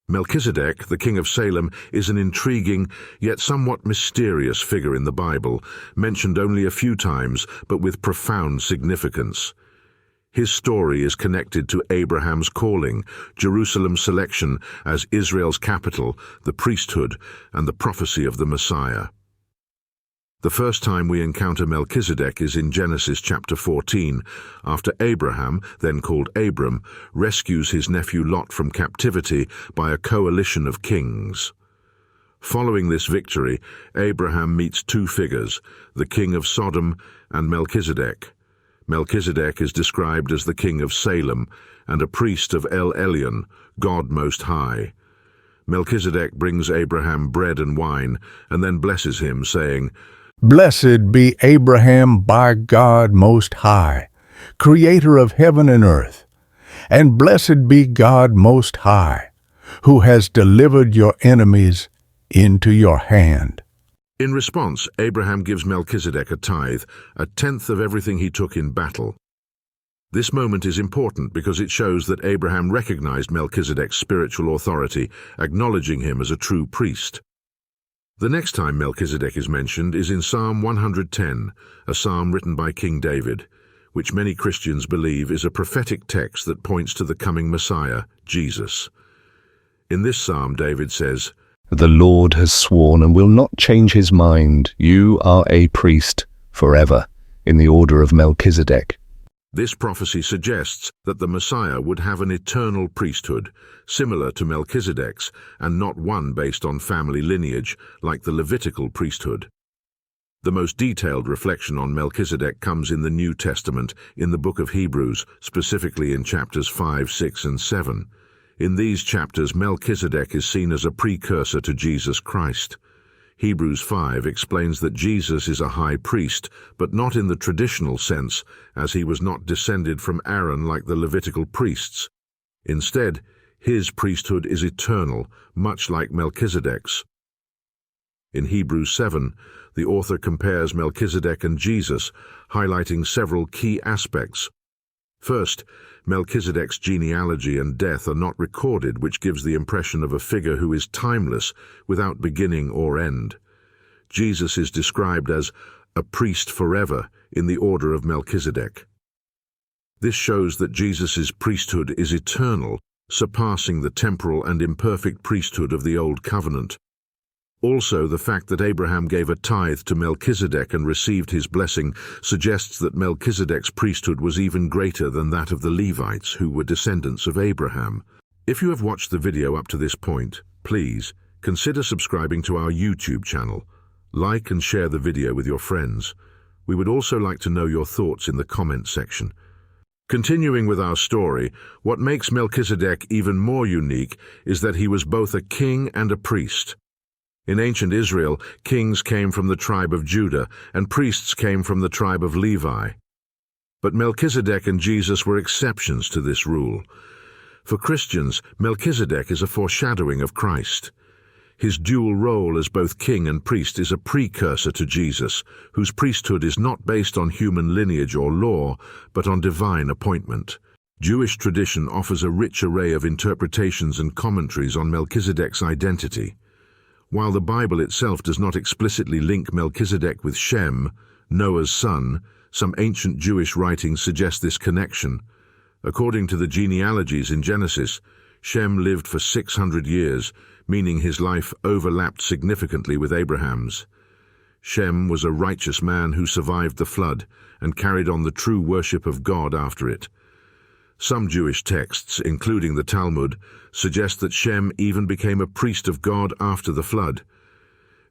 Melchizedek, the king of Salem, is an intriguing yet somewhat mysterious figure in the Bible, mentioned only a few times but with profound significance. His story is connected to Abraham's calling, Jerusalem's selection as Israel's capital, the priesthood, and the prophecy of the Messiah. The first time we encounter Melchizedek is in Genesis chapter 14, after Abraham, then called Abram, rescues his nephew Lot from captivity by a coalition of kings. Following this victory, Abraham meets two figures, the king of Sodom and Melchizedek. Melchizedek is described as the king of Salem and a priest of El Elyon, God Most High. Melchizedek brings Abraham bread and wine and then blesses him, saying, "Blessed be Abraham by God Most High, creator of heaven and earth, and blessed be God Most High, who has delivered your enemies into your hand." In response, Abraham gives Melchizedek a tithe, a tenth of everything he took in battle. This moment is important because it shows that Abraham recognized Melchizedek's spiritual authority, acknowledging him as a true priest. The next time Melchizedek is mentioned is in Psalm 110, a psalm written by King David, which many Christians believe is a prophetic text that points to the coming Messiah, Jesus. In this psalm, David says, "The Lord has sworn and will not change his mind. You are a priest forever, in the order of Melchizedek." This prophecy suggests that the Messiah would have an eternal priesthood, similar to Melchizedek's, and not one based on family lineage, like the Levitical priesthood. The most detailed reflection on Melchizedek comes in the New Testament, in the book of Hebrews, specifically in chapters 5, 6, and 7. In these chapters, Melchizedek is seen as a precursor to Jesus Christ. Hebrews 5 explains that Jesus is a high priest, but not in the traditional sense, as he was not descended from Aaron like the Levitical priests. Instead, his priesthood is eternal, much like Melchizedek's. In Hebrews 7, the author compares Melchizedek and Jesus, highlighting several key aspects. First, Melchizedek's genealogy and death are not recorded, which gives the impression of a figure who is timeless, without beginning or end. Jesus is described as a priest forever in the order of Melchizedek. This shows that Jesus' priesthood is eternal, surpassing the temporal and imperfect priesthood of the Old Covenant. Also, the fact that Abraham gave a tithe to Melchizedek and received his blessing suggests that Melchizedek's priesthood was even greater than that of the Levites, who were descendants of Abraham. If you have watched the video up to this point, please consider subscribing to our YouTube channel. Like and share the video with your friends. We would also like to know your thoughts in the comment section. Continuing with our story, what makes Melchizedek even more unique is that he was both a king and a priest. In ancient Israel, kings came from the tribe of Judah, and priests came from the tribe of Levi. But Melchizedek and Jesus were exceptions to this rule. For Christians, Melchizedek is a foreshadowing of Christ. His dual role as both king and priest is a precursor to Jesus, whose priesthood is not based on human lineage or law, but on divine appointment. Jewish tradition offers a rich array of interpretations and commentaries on Melchizedek's identity. While the Bible itself does not explicitly link Melchizedek with Shem, Noah's son, some ancient Jewish writings suggest this connection. According to the genealogies in Genesis, Shem lived for 600 years, meaning his life overlapped significantly with Abraham's. Shem was a righteous man who survived the flood and carried on the true worship of God after it. Some Jewish texts, including the Talmud, suggest that Shem even became a priest of God after the flood.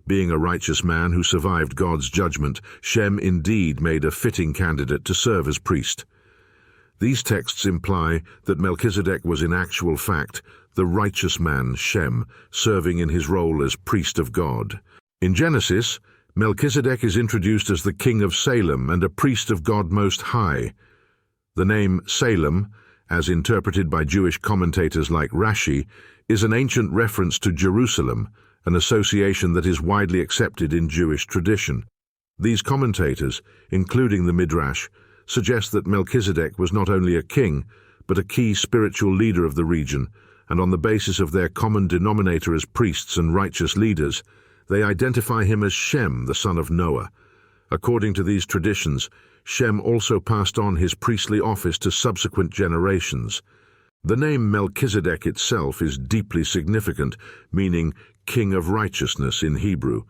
Being a righteous man who survived God's judgment, Shem indeed made a fitting candidate to serve as priest. These texts imply that Melchizedek was in actual fact the righteous man Shem, serving in his role as priest of God. In Genesis, Melchizedek is introduced as the king of Salem and a priest of God Most High. The name Salem, as interpreted by Jewish commentators like Rashi, is an ancient reference to Jerusalem, an association that is widely accepted in Jewish tradition. These commentators, including the Midrash, suggest that Melchizedek was not only a king, but a key spiritual leader of the region, and on the basis of their common denominator as priests and righteous leaders, they identify him as Shem, the son of Noah. According to these traditions, Shem also passed on his priestly office to subsequent generations. The name Melchizedek itself is deeply significant, meaning king of righteousness in Hebrew.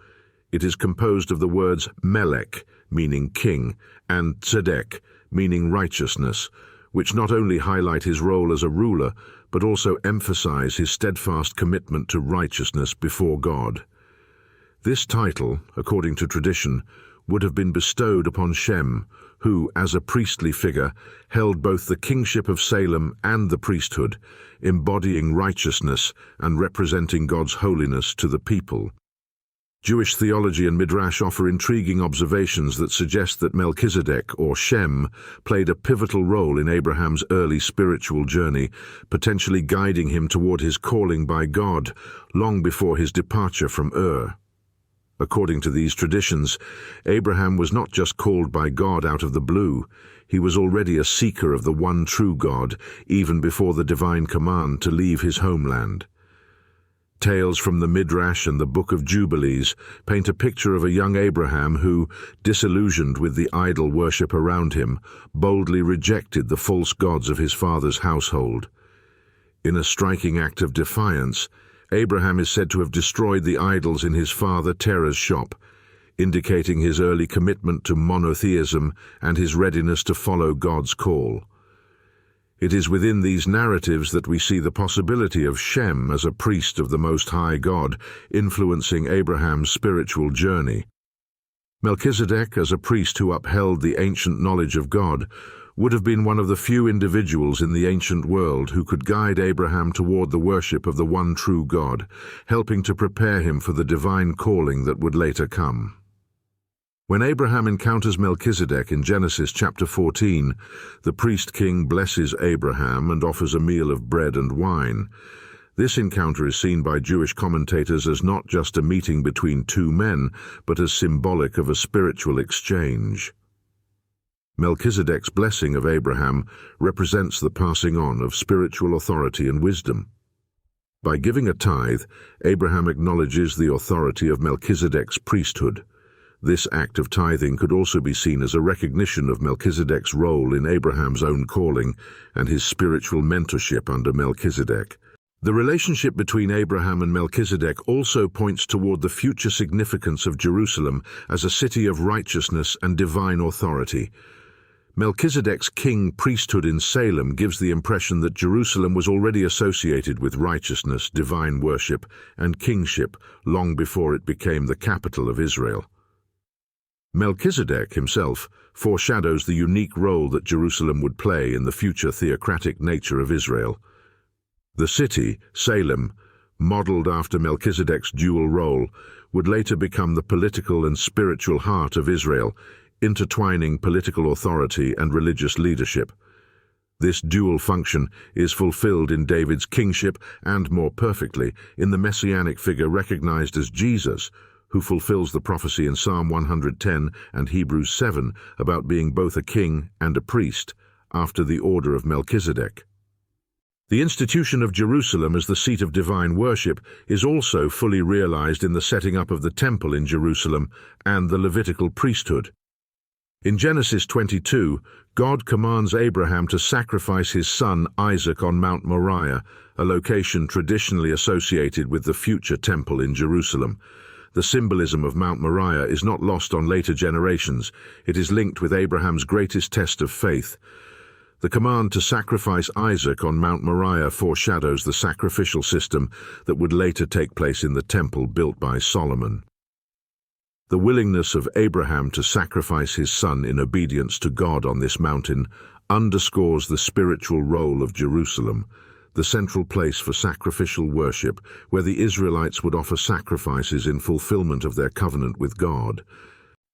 It is composed of the words Melech, meaning king, and Tzedek, meaning righteousness, which not only highlight his role as a ruler, but also emphasize his steadfast commitment to righteousness before God. This title, according to tradition, would have been bestowed upon Shem, who, as a priestly figure, held both the kingship of Salem and the priesthood, embodying righteousness and representing God's holiness to the people. Jewish theology and Midrash offer intriguing observations that suggest that Melchizedek, or Shem, played a pivotal role in Abraham's early spiritual journey, potentially guiding him toward his calling by God long before his departure from Ur. According to these traditions, Abraham was not just called by God out of the blue, he was already a seeker of the one true God, even before the divine command to leave his homeland. Tales from the Midrash and the Book of Jubilees paint a picture of a young Abraham who, disillusioned with the idol worship around him, boldly rejected the false gods of his father's household. In a striking act of defiance, Abraham is said to have destroyed the idols in his father Terah's shop, indicating his early commitment to monotheism and his readiness to follow God's call. It is within these narratives that we see the possibility of Shem as a priest of the Most High God, influencing Abraham's spiritual journey. Melchizedek, as a priest who upheld the ancient knowledge of God, would have been one of the few individuals in the ancient world who could guide Abraham toward the worship of the one true God, helping to prepare him for the divine calling that would later come. When Abraham encounters Melchizedek in Genesis chapter 14, the priest-king blesses Abraham and offers a meal of bread and wine. This encounter is seen by Jewish commentators as not just a meeting between two men, but as symbolic of a spiritual exchange. Melchizedek's blessing of Abraham represents the passing on of spiritual authority and wisdom. By giving a tithe, Abraham acknowledges the authority of Melchizedek's priesthood. This act of tithing could also be seen as a recognition of Melchizedek's role in Abraham's own calling and his spiritual mentorship under Melchizedek. The relationship between Abraham and Melchizedek also points toward the future significance of Jerusalem as a city of righteousness and divine authority. Melchizedek's king priesthood in Salem gives the impression that Jerusalem was already associated with righteousness, divine worship, and kingship long before it became the capital of Israel. Melchizedek himself foreshadows the unique role that Jerusalem would play in the future theocratic nature of Israel. The city, Salem, modeled after Melchizedek's dual role, would later become the political and spiritual heart of Israel, intertwining political authority and religious leadership. This dual function is fulfilled in David's kingship and, more perfectly, in the messianic figure recognized as Jesus, who fulfills the prophecy in Psalm 110 and Hebrews 7 about being both a king and a priest, after the order of Melchizedek. The institution of Jerusalem as the seat of divine worship is also fully realized in the setting up of the temple in Jerusalem and the Levitical priesthood. In Genesis 22, God commands Abraham to sacrifice his son Isaac on Mount Moriah, a location traditionally associated with the future temple in Jerusalem. The symbolism of Mount Moriah is not lost on later generations. It is linked with Abraham's greatest test of faith. The command to sacrifice Isaac on Mount Moriah foreshadows the sacrificial system that would later take place in the temple built by Solomon. The willingness of Abraham to sacrifice his son in obedience to God on this mountain underscores the spiritual role of Jerusalem, the central place for sacrificial worship where the Israelites would offer sacrifices in fulfillment of their covenant with God.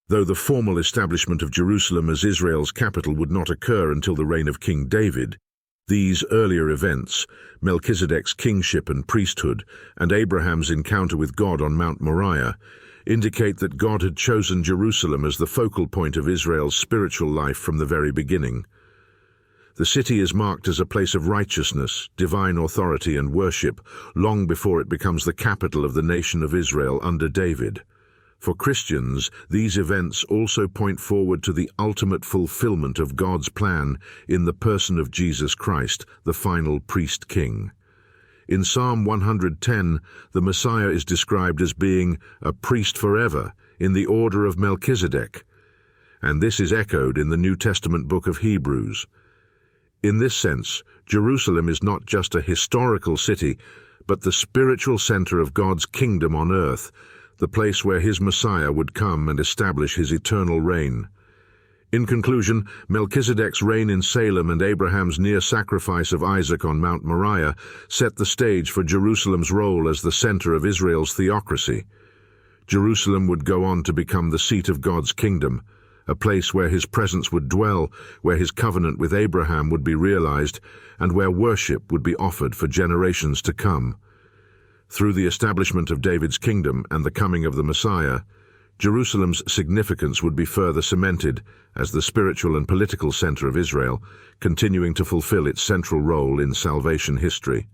Though the formal establishment of Jerusalem as Israel's capital would not occur until the reign of King David, these earlier events, Melchizedek's kingship and priesthood, and Abraham's encounter with God on Mount Moriah, indicate that God had chosen Jerusalem as the focal point of Israel's spiritual life from the very beginning. The city is marked as a place of righteousness, divine authority and worship, long before it becomes the capital of the nation of Israel under David. For Christians, these events also point forward to the ultimate fulfillment of God's plan in the person of Jesus Christ, the final priest-king. In Psalm 110, the Messiah is described as being a priest forever in the order of Melchizedek, and this is echoed in the New Testament book of Hebrews. In this sense, Jerusalem is not just a historical city, but the spiritual center of God's kingdom on earth, the place where his Messiah would come and establish his eternal reign. In conclusion, Melchizedek's reign in Salem and Abraham's near sacrifice of Isaac on Mount Moriah set the stage for Jerusalem's role as the center of Israel's theocracy. Jerusalem would go on to become the seat of God's kingdom, a place where his presence would dwell, where his covenant with Abraham would be realized, and where worship would be offered for generations to come. Through the establishment of David's kingdom and the coming of the Messiah, Jerusalem's significance would be further cemented as the spiritual and political center of Israel, continuing to fulfill its central role in salvation history.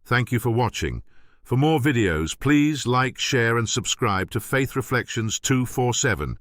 Thank you for watching. For more videos, please like, share and subscribe to Faith Reflections 247.